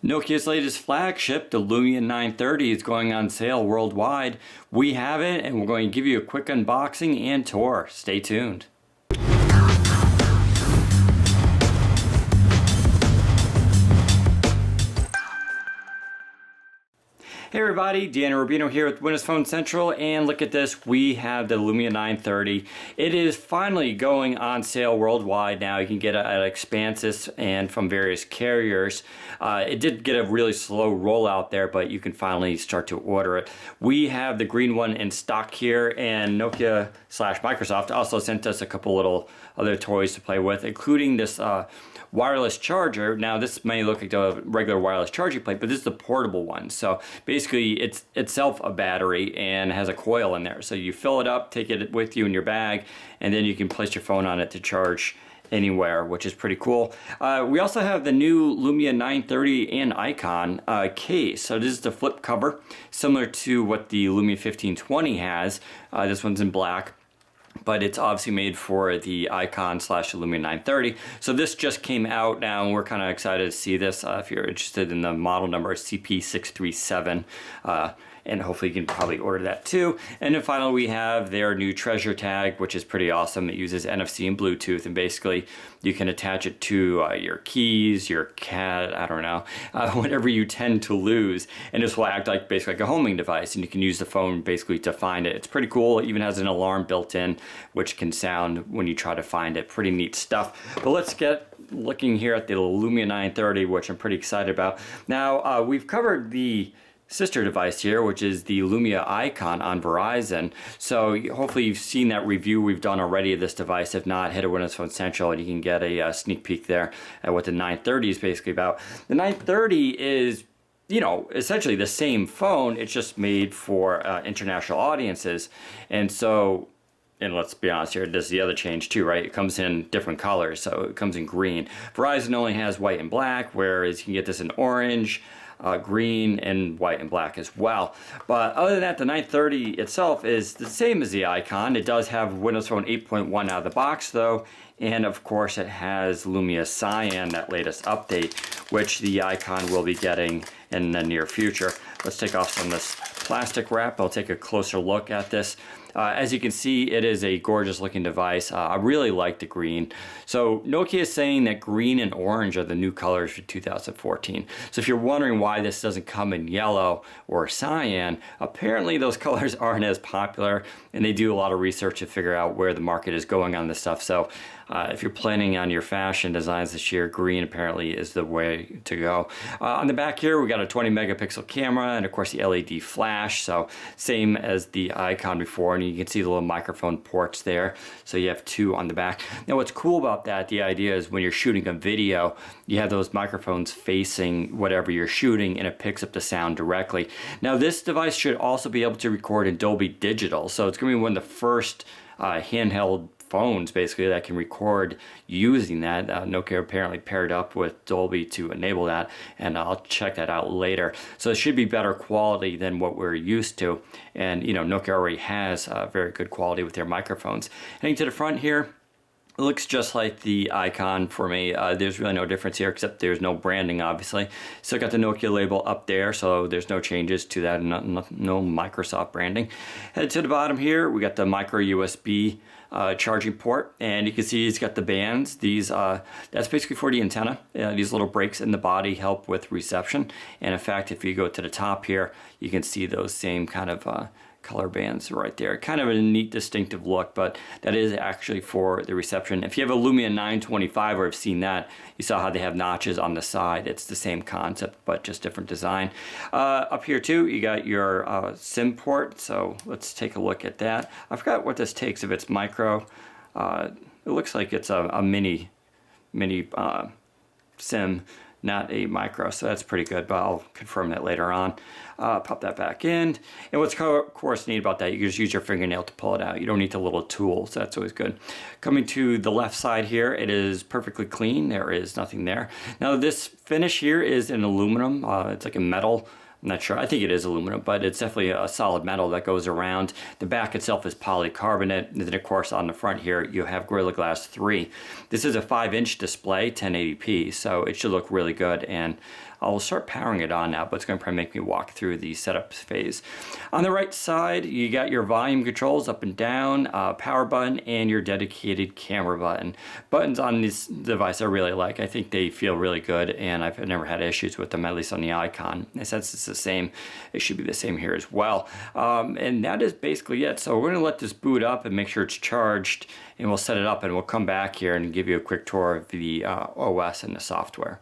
Nokia's latest flagship, the Lumia 930, is going on sale worldwide. We have it, and we're going to give you a quick unboxing and tour. Stay tuned. Hey everybody, Dan Rubino here with Windows Phone Central, and look at this, we have the Lumia 930. It is finally going on sale worldwide now. You can get it at Expansis and from various carriers. It did get a really slow rollout there, but you can finally start to order it. We have the green one in stock here, and Nokia/Microsoft also sent us a couple little other toys to play with, including this wireless charger. Now this may look like a regular wireless charging plate, but this is the portable one. So basically it's itself a battery and has a coil in there. So you fill it up, take it with you in your bag, and then you can place your phone on it to charge anywhere, which is pretty cool. We also have the new Lumia 930 and Icon case. So this is the flip cover, similar to what the Lumia 1520 has. This one's in black, but it's obviously made for the Icon/Lumia 930. So this just came out now, and we're kind of excited to see this. If you're interested in the model number, CP637, and hopefully you can probably order that too. And then finally we have their new treasure tag, which is pretty awesome. It uses NFC and Bluetooth, and basically you can attach it to your keys, your cat, I don't know, whatever you tend to lose, and this will act like basically like a homing device, and you can use the phone basically to find it. It's pretty cool. It even has an alarm built in, which can sound when you try to find it. Pretty neat stuff. But let's get looking here at the Lumia 930, which I'm pretty excited about. Now, we've covered the sister device here, which is the Lumia Icon on Verizon. So hopefully you've seen that review we've done already of this device. If not, hit a Windows Phone Central and you can get a sneak peek there at what the 930 is basically about. The 930 is, you know, essentially the same phone. It's just made for international audiences. And so, and let's be honest here, this is the other change too, right? It comes in different colors, so it comes in green. Verizon only has white and black, whereas you can get this in orange, green, and white and black as well. But other than that, the 930 itself is the same as the Icon. It does have Windows Phone 8.1 out of the box though, and of course it has Lumia Cyan, that latest update, which the Icon will be getting in the near future. Let's take off some of this plastic wrap. I'll take a closer look at this. As you can see, it is a gorgeous looking device. I really like the green. So Nokia is saying that green and orange are the new colors for 2014. So if you're wondering why this doesn't come in yellow or cyan, apparently those colors aren't as popular, and they do a lot of research to figure out where the market is going on this stuff. So if you're planning on your fashion designs this year, green apparently is the way to go. On the back here, we got a 20 megapixel camera, and of course the LED flash. So same as the Icon before, and you can see the little microphone ports there. So you have two on the back. Now what's cool about that, the idea is when you're shooting a video, you have those microphones facing whatever you're shooting, and it picks up the sound directly. Now this device should also be able to record in Dolby Digital. So it's going to be one of the first handheld phones basically that can record using that. Nokia apparently paired up with Dolby to enable that, and I'll check that out later. So it should be better quality than what we're used to, and you know, Nokia already has very good quality with their microphones. Heading to the front here, it looks just like the Icon for me. There's really no difference here, except there's no branding, obviously. Still got the Nokia label up there, so there's no changes to that, no Microsoft branding. Head to the bottom here, we got the micro USB charging port, and you can see it's got the bands. These that's basically for the antenna. These little breaks in the body help with reception, and in fact, if you go to the top here, you can see those same kind of color bands right there. Kind of a neat distinctive look, but that is actually for the reception. If you have a Lumia 925 or have seen that, you saw how they have notches on the side. It's the same concept, but just different design. Up here too, you got your SIM port, so let's take a look at that. I forgot what this takes, if it's micro. It looks like it's a mini SIM, not a micro, so that's pretty good, but I'll confirm that later on. Pop that back in, and what's of course neat about that, you can just use your fingernail to pull it out. You don't need the little tool, so that's always good. Coming to the left side here, it is perfectly clean. There is nothing there. Now this finish here is in aluminum. It's like a metal. I'm not sure. I think it is aluminum, but it's definitely a solid metal that goes around. The back itself is polycarbonate, and then of course on the front here you have Gorilla Glass 3. This is a 5-inch display, 1080p, so it should look really good, and I'll start powering it on now, but it's going to probably make me walk through the setup phase. On the right side, you got your volume controls up and down, power button, and your dedicated camera button. Buttons on this device I really like. I think they feel really good, and I've never had issues with them, at least on the icon. And since it's the same, it should be the same here as well. And that is basically it. So we're going to let this boot up and make sure it's charged, and we'll set it up, and we'll come back here and give you a quick tour of the OS and the software.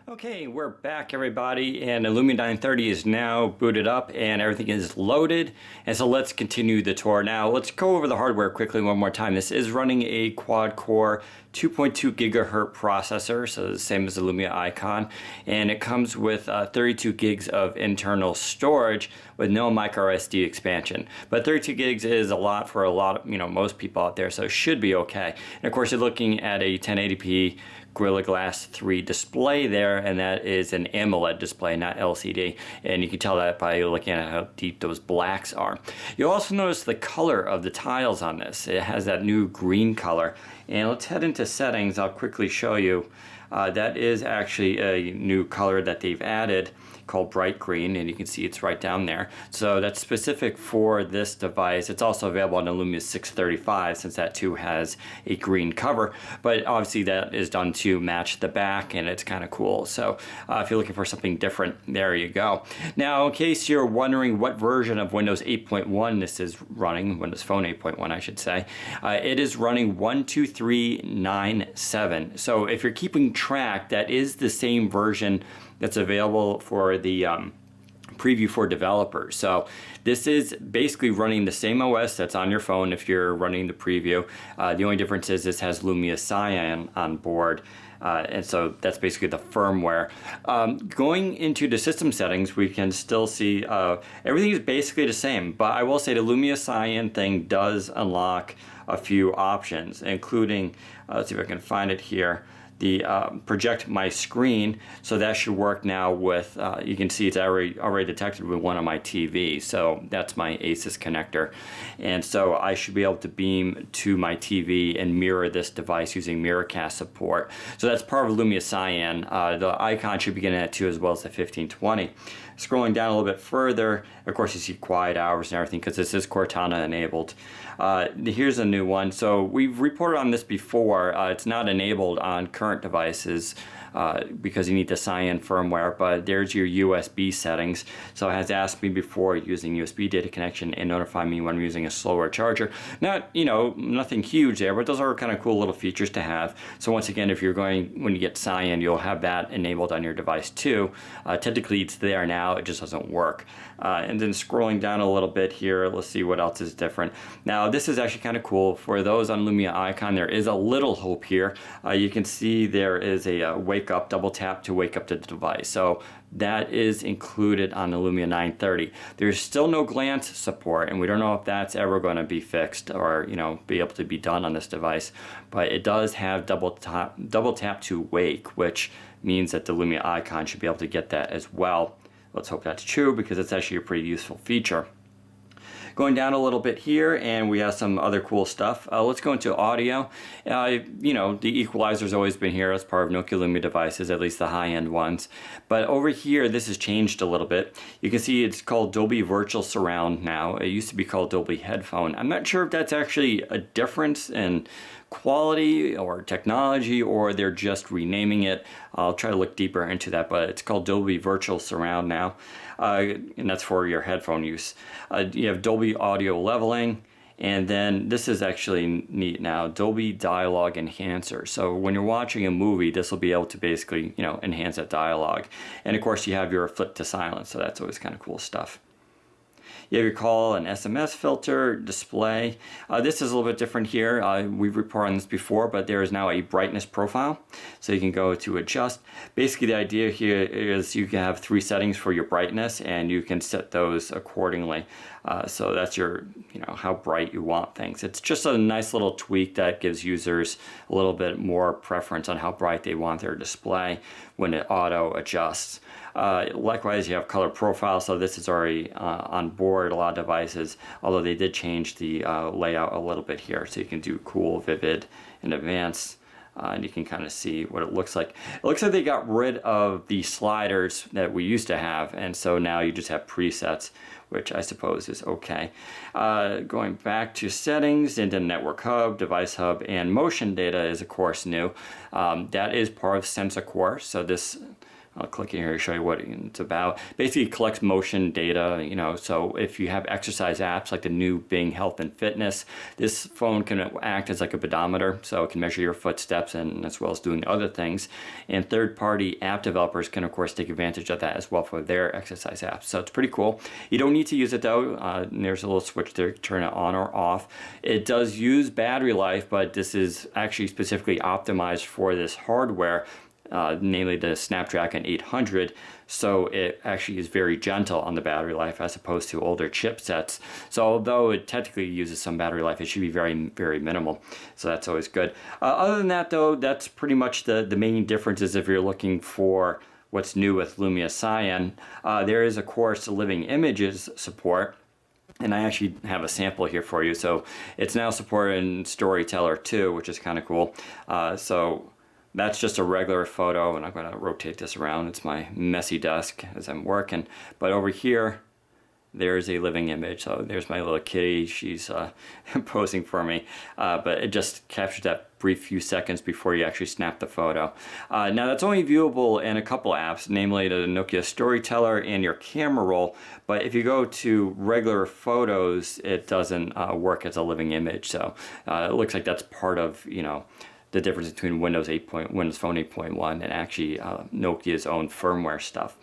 Okay, we're back, everybody, and the Lumia 930 is now booted up and everything is loaded. And so let's continue the tour. Now, let's go over the hardware quickly one more time. This is running a quad-core 2.2 gigahertz processor, so the same as the Lumia icon, and it comes with 32 gigs of internal storage with no micro SD expansion. But 32 gigs is a lot for a lot of, most people out there, so it should be okay. And of course, you're looking at a 1080p Gorilla Glass 3 display there, and that is an AMOLED display, not LCD. And you can tell that by looking at how deep those blacks are. You'll also notice the color of the tiles on this. It has that new green color. And let's head into settings. I'll quickly show you. That is actually a new color that they've added called bright green, and you can see it's right down there. So that's specific for this device. It's also available on the Lumia 635, since that too has a green cover, but obviously that is done to match the back, and it's kind of cool. So if you're looking for something different, there you go. Now, in case you're wondering what version of Windows 8.1 this is running, Windows Phone 8.1 I should say, it is running 12397. So if you're keeping track, that is the same version that's available for the preview for developers. So this is basically running the same OS that's on your phone if you're running the preview. The only difference is this has Lumia Cyan on board. And so that's basically the firmware. Going into the system settings, we can still see everything is basically the same, but I will say the Lumia Cyan thing does unlock a few options, including, let's see if I can find it here, the project my screen. So that should work now with, you can see it's already detected with one of my TVs. So that's my ASUS connector. And so I should be able to beam to my TV and mirror this device using Miracast support. So that's part of Lumia Cyan. The icon should be getting that too, as well as the 1520. Scrolling down a little bit further, of course you see quiet hours and everything because this is Cortana enabled. Here's a new one. So we've reported on this before. It's not enabled on current devices because you need the Cyan firmware, but there's your USB settings. So it has asked me before using USB data connection and notify me when I'm using a slower charger. Not, nothing huge there, but those are kind of cool little features to have. So once again, if you're when you get Cyan, you'll have that enabled on your device too. Technically it's there now, it just doesn't work. And then scrolling down a little bit here, let's see what else is different. Now this is actually kind of cool. For those on Lumia Icon, there is a little hope here. You can see there is a wake up, double tap to wake up to the device. So that is included on the Lumia 930. There's still no glance support, and we don't know if that's ever going to be fixed or be able to be done on this device. But it does have double tap to wake, which means that the Lumia Icon should be able to get that as well. Let's hope that's true, because it's actually a pretty useful feature. Going down a little bit here, and we have some other cool stuff. Let's go into audio. The equalizer's always been here as part of Nokia Lumia devices, at least the high-end ones. But over here, this has changed a little bit. You can see it's called Dolby Virtual Surround now. It used to be called Dolby Headphone. I'm not sure if that's actually a difference in quality or technology, or they're just renaming it. I'll try to look deeper into that, but it's called Dolby Virtual Surround now, and that's for your headphone use. You have Dolby Audio Leveling, and then this is actually neat now, Dolby Dialogue Enhancer. So when you're watching a movie, this will be able to basically, enhance that dialogue. And of course you have your flip to silence, so that's always kind of cool stuff. You have your call and SMS filter display. This is a little bit different here. We've reported on this before, but there is now a brightness profile. So you can go to adjust. Basically the idea here is you can have 3 settings for your brightness, and you can set those accordingly. So that's your, how bright you want things. It's just a nice little tweak that gives users a little bit more preference on how bright they want their display when it auto adjusts. Likewise, you have color profile, so this is already on board a lot of devices, although they did change the layout a little bit here, so you can do cool, vivid, and advanced. and you can kind of see what it looks like. It looks like they got rid of the sliders that we used to have, and so now you just have presets, which I suppose is okay. Going back to settings, into Network Hub, Device Hub, and Motion Data is of course new. That is part of SensaCore, so this, I'll click in here to show you what it's about. Basically, it collects motion data, you know, so if you have exercise apps like the new Bing Health and Fitness, this phone can act as like a pedometer, so it can measure your footsteps and as well as doing other things. And third-party app developers can, of course, take advantage of that as well for their exercise apps. So it's pretty cool. You don't need to use it though. There's a little switch there to turn it on or off. It does use battery life, but this is actually specifically optimized for this hardware. Namely the Snapdragon 800, so it actually is very gentle on the battery life as opposed to older chipsets. So although it technically uses some battery life, it should be very, very minimal. So that's always good. Other than that though, that's pretty much the main differences if you're looking for what's new with Lumia Cyan. There is of course living images support. And I actually have a sample here for you. So it's now supported in Storyteller 2, which is kind of cool. So that's just a regular photo, and I'm going to rotate this around. It's my messy desk as I'm working. But over here, there's a living image. So there's my little kitty. She's posing for me. But it just captures that brief few seconds before you actually snap the photo. Now that's only viewable in a couple apps, namely the Nokia Storyteller and your camera roll. But if you go to regular photos, it doesn't work as a living image. So it looks like that's part of, you know, the difference between Windows Phone 8.1 and actually Nokia's own firmware stuff.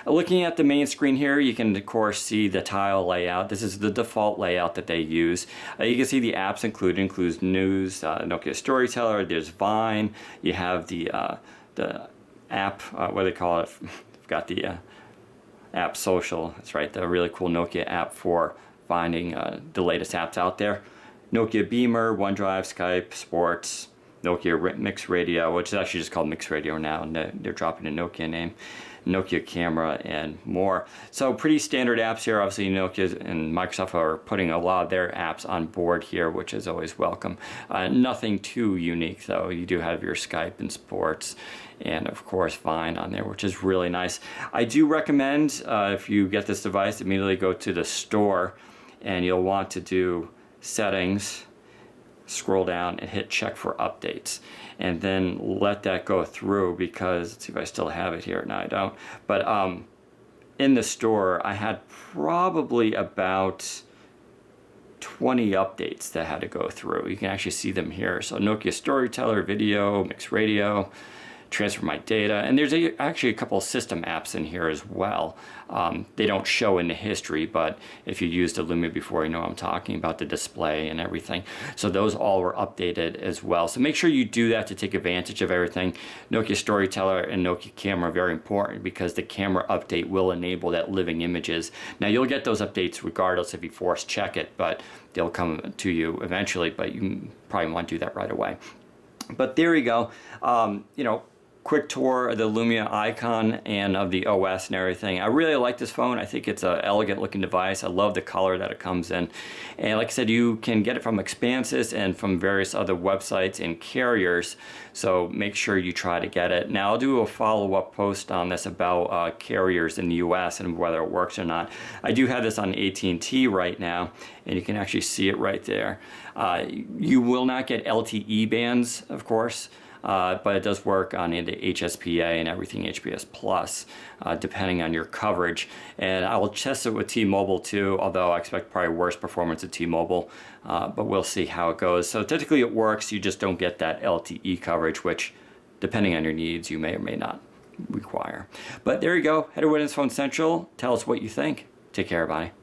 Looking at the main screen here, you can of course see the tile layout. This is the default layout that they use. You can see the apps includes news, Nokia Storyteller, there's Vine, you have the app, what do they call it? I've got the app social, that's right, the really cool Nokia app for finding the latest apps out there. Nokia Beamer, OneDrive, Skype, Sports, Nokia Mix Radio, which is actually just called Mix Radio now, and they're dropping a Nokia name, Nokia Camera, and more. So pretty standard apps here. Obviously, Nokia and Microsoft are putting a lot of their apps on board here, which is always welcome. Nothing too unique, though. You do have your Skype and Sports, and of course Vine on there, which is really nice. I do recommend, if you get this device, immediately go to the store, and you'll want to do Settings, scroll down and hit check for updates, and then let that go through, because let's see if I still have it here. No, I don't. But in the store I had probably about 20 updates that had to go through. You can actually see them here. So Nokia Storyteller, Video, Mix Radio, Transfer My Data, and there's actually a couple of system apps in here as well. They don't show in the history, but if you used a Lumia before, you know what I'm talking about, the display and everything. So those all were updated as well. So make sure you do that to take advantage of everything. Nokia Storyteller and Nokia Camera are very important, because the camera update will enable that living images. Now you'll get those updates regardless if you force check it, but they'll come to you eventually, but you probably want to do that right away. But there you go. You know, quick tour of the Lumia icon and of the OS and everything. I really like this phone. I think it's an elegant looking device. I love the color that it comes in. And like I said, you can get it from Expansys and from various other websites and carriers. So make sure you try to get it. Now I'll do a follow-up post on this about carriers in the US and whether it works or not. I do have this on AT&T right now, and you can actually see it right there. You will not get LTE bands, of course. But it does work on into HSPA and everything HPS Plus, depending on your coverage. And I will test it with T-Mobile too, although I expect probably worse performance at T-Mobile, but we'll see how it goes. So technically it works, you just don't get that LTE coverage, which depending on your needs, you may or may not require. But there you go, head to Windows Phone Central, tell us what you think. Take care, everybody.